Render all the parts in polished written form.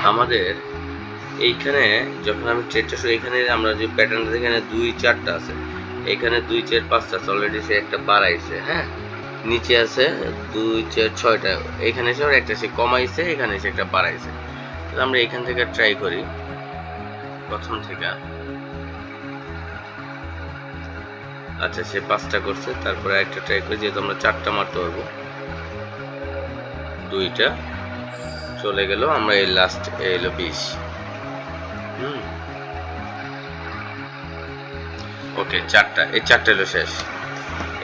আমাদের এইখানে যখন আমি ট্রেডটা শুরু, এখানে আমরা যে প্যাটার্নটা এখানে 2-4টা আছে, এখানে 2-4-5টা আছে অলরেডি, সে একটা বাড়াইছে, হ্যাঁ, নিচে আছে 2-4-6টা, এখানে এসে একটা সে কমাইছে, এখানে এসে একটা বাড়াইছে। তাহলে আমরা এখান থেকে ট্রাই করি প্রথম থেকে। আচ্ছা, সে 5টা করছে, তারপরে একটা ট্রাই করি, যেহেতু আমরা 4টা মারতে পারবো। 2টা চলে গেল, আমরা এই লাস্ট এলো 20। ওকে, 4টা, এই 4টা এলো শেষ।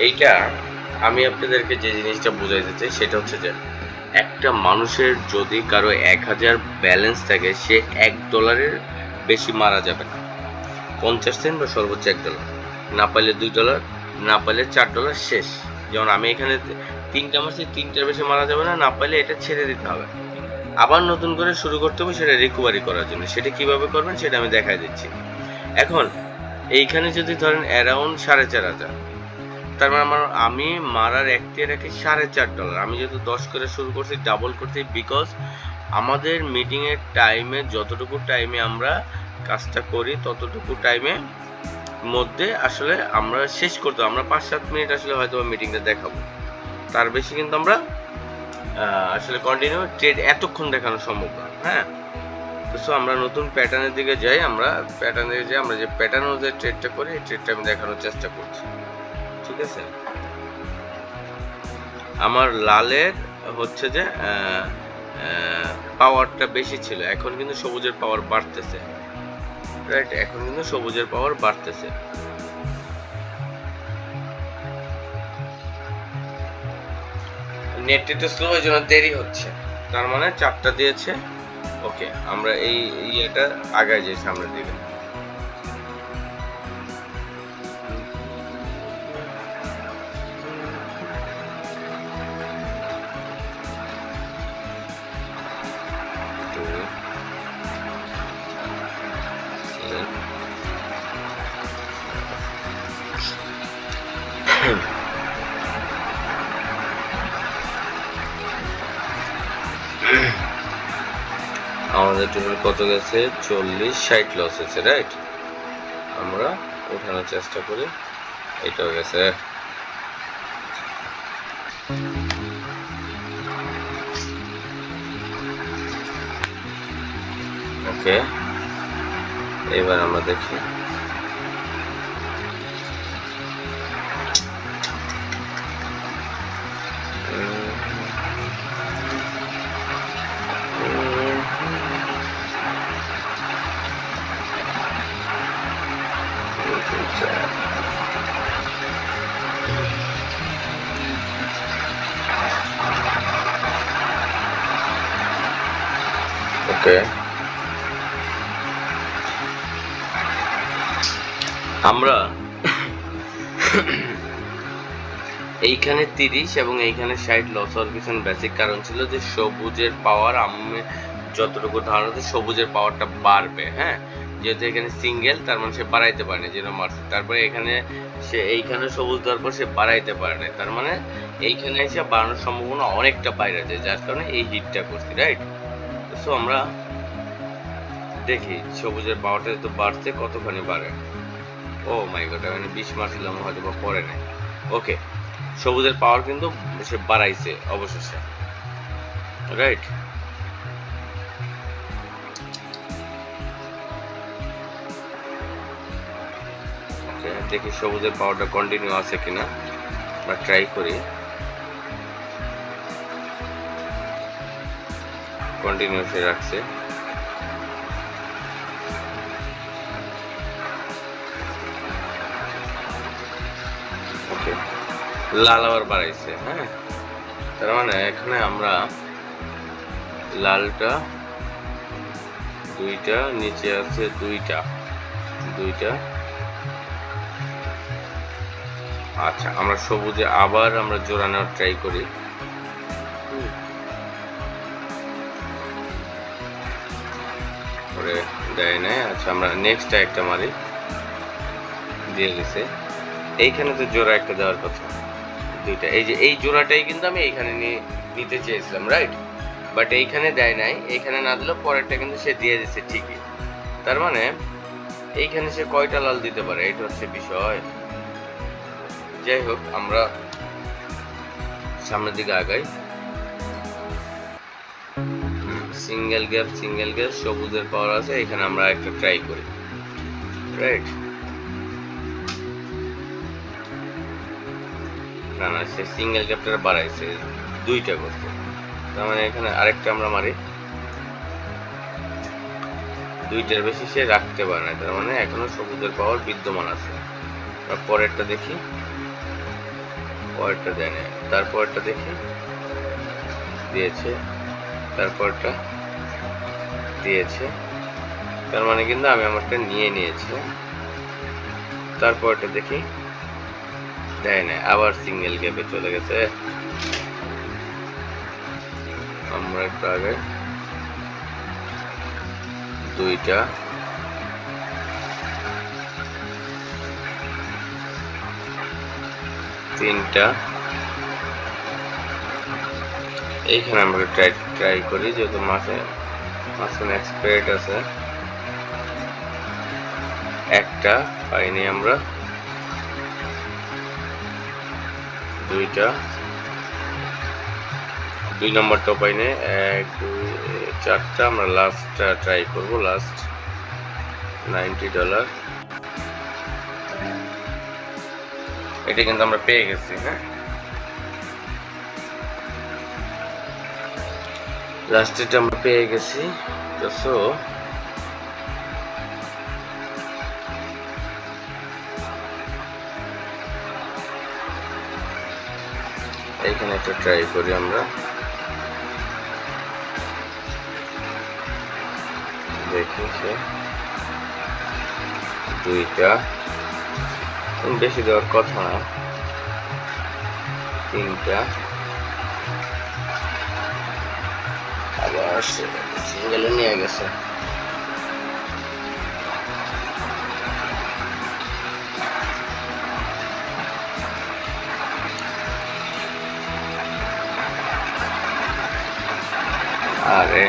এইটা আমি আপনাদেরকে যে জিনিসটা বোঝাইতে চাই সেটা হচ্ছে যে একটা মানুষের যদি কারো 1000 ব্যালেন্স থাকে, সে $1 বেশি মারা যাবে না। 50 সেন্ট বা সর্বোচ্চ $1, না পাইলে $2, না পাইলে $4, শেষ। যেমন আমি এখানে 3টা মারছি, 3টার বেশি মারা যাবে না, না পাইলে এটা ছেড়ে দিতে হবে, আবার নতুন করে শুরু করতে হবে সেটা রিকভারি করার জন্য। সেটা কিভাবে করবেন সেটা আমি দেখাই দিচ্ছি। এখন এইখানে যদি ধরেন অ্যারাউন্ড $4500, তার মানে আমি মারার একটি রাখি $4.5। আমি যেহেতু 10 করে শুরু করছি, ডাবল করছি, বিকজ আমাদের মিটিংয়ের টাইমে যতটুকু টাইমে আমরা কাজটা করি ততটুকু টাইমে মধ্যে আসলে আমরা শেষ করতে, আমরা 5-7 মিনিট আসলে হয়তো মিটিংটা দেখাবো, তার বেশি কিন্তু আমরা আসলে কন্টিনিউ ট্রেড এতক্ষণ দেখানো সম্ভব না। হ্যাঁ, তো আমরা নতুন প্যাটার্নের দিকে যাই, আমরা যে প্যাটার্ন অনুযায়ী ট্রেডটা করি, এই ট্রেডটা আমি দেখানোর চেষ্টা করছি। ঠিক আছে, আমার লালের হচ্ছে যে পাওয়ারটা বেশি ছিল, এখন কিন্তু সবুজের পাওয়ার বাড়তেছে, রাইট, এখন কিন্তু সবুজের পাওয়ার বাড়তেছে। নেট একটু স্লো, এই জন্য দেরি হচ্ছে, তার মানে 4টা দিয়েছে। ওকে, আমরা এই ইয়েটা আগায় যাই সামনের দিকে। আমাদের টোটাল কত গেছে? 40-60 লস হয়েছে, রাইট। আমরা ওঠানোর চেষ্টা করি, এটাও গেছে। ওকে, এবার আমরা দেখি ওকে, আমরা এইখানে 30 এবং এইখানে 60 লস হওয়ার পিছনে বেসিক কারণ ছিল যে সবুজের পাওয়ার, আমি যতটুকু ধারণা হচ্ছে সবুজের পাওয়ারটা বাড়বে। হ্যাঁ, যেহেতু এখানে সিঙ্গেল, তার মানে সে বাড়াইতে পারেনি, যেন মারছে, তারপরে এখানে সে এইখানে সবুজ দেওয়ার পর সে বাড়াইতে পারে না, তার মানে এইখানে এসে বাড়ানোর সম্ভাবনা অনেকটা বাইরে যায়, যার কারণে এই হিটটা করছি, রাইট। সো আমরা দেখি সবুজের পাওয়ারটা তো বাড়ছে, কতখানি বাড়ে। ও মাই গড, আমি 20 মারছিলাম, হয়তো বা পরে নাই। ওকে, সবুজের পাওয়ার কিন্তু সে বাড়াইছে অবশেষে, রাইট। ওকে, দেখি সবুজের পাওয়ারটা কন্টিনিউ আছে কিনা, আমরা ট্রাই করি। কন্টিনিউ সে রাখছে, ওকে, লাল আবার বাড়াইছে। হ্যাঁ, তার মানে এখানে আমরা লালটা 2টা, নিচে আছে 2টা। আচ্ছা, আমরা সবুজে আবার আমরা জোড়া নেওয়ার ট্রাই করি। পরে দেয় নাই। আচ্ছা, আমরা নেক্সট একটা মারি, দিয়ে গেছে। এইখানে তো জোড়া একটা দেওয়ার কথা, 2টা। এই যে এই জোড়াটাই কিন্তু আমি এইখানে নিতে চেয়েছিলাম, রাইট। বাট এইখানে দেয় নাই, এইখানে না দিলেও পরেরটা কিন্তু সে দিয়ে দিচ্ছে ঠিকই। তার মানে এইখানে সে কয়টা লাল দিতে পারে, এটা হচ্ছে বিষয়। যাই হোক, আমরা সামনের দিকে আগাই। সিঙ্গেল গ্যাপ সবুজের পাওয়ার আছে, এখানে আমরা একটা ট্রাই করি, রাইট? না না, সে সিঙ্গেল গ্যাপটা বাড়াইছে, দুইটা করছে। তার মানে এখানে আরেকটা আমরা মারি, দুইটার বেশি সে রাখতে পারে না, তার মানে এখনো সবুজের পাওয়ার বিদ্যমান আছে। পরেরটা দেখি, পরেরটা দেয় না, তারপরটা দেখি দিয়েছে, তারপরটা দিয়েছে, তার মানে কিন্তু আমি আমারটা নিয়ে নিয়েছি। তারপরটা দেখি দেয় না, আবার সিঙ্গেল গ্যাপে চলে গেছে। আমরা একটু আগে দুইটা, তিনটা, এইখানে আমরা ট্রাই করি, যেহেতু মাঝখানে এক্সপায়ার্ড আছে। একটা পাইনি আমরা, দুইটা, দুই নম্বরটা পাইনি, এক দুই চারটা, আমরা লাস্টটা ট্রাই করব, লাস্ট $90। এটা কিন্তু আমরা পেয়ে গেছি। হ্যাঁ, লাস্টেটা আমরা পেয়ে গেছি। তো সো এইখানে একটা ট্রাই করি আমরা, দেখি সে দুইটা, বেশি দেওয়ার কথা না, তিনটা, আবার সিঙ্গেলে নিয়ে গেছে। আরে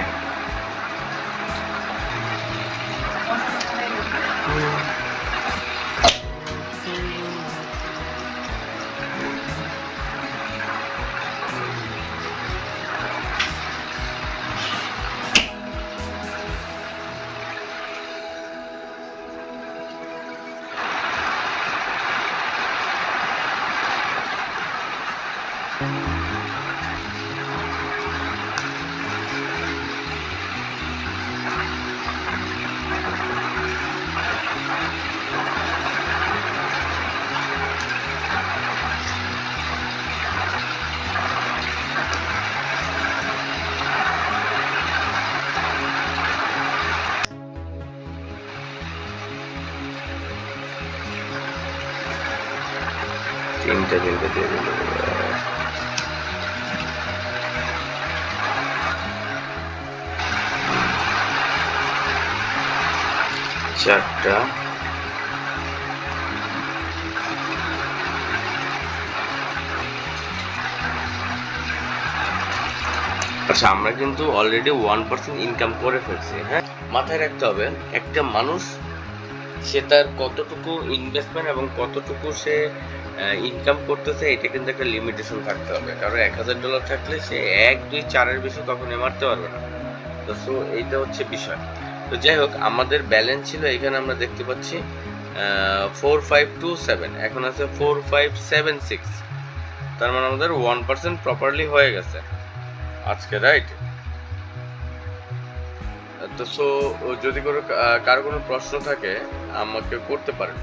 তিনটা দিয়ে দিল, চারটা, আচ্ছা আমরা কিন্তু অলরেডি 1% ইনকাম করে ফেলছি। হ্যাঁ, মাথায় রাখতে হবে একটা মানুষ সে তার কতটুকু ইনভেস্টমেন্ট এবং কতটুকু সে ইনকাম করতেছে, এটা কিন্তু একটা লিমিটেশন থাকতে হবে। কারণ $1000 থাকলে সে 1 2 4-এর বেশি কখনোই মারতে পারবে না। তো সো এইটা হচ্ছে বিষয়। তো যাই হোক, আমাদের ব্যালেন্স ছিল এখানে আমরা দেখতে পাচ্ছি 4527, এখন আছে 4576, তার মানে আমাদের 1% প্রপারলি হয়ে গেছে আজকে, রাইট? তো সো যদি কারো কোনো প্রশ্ন থাকে আমাকে করতে পারেন।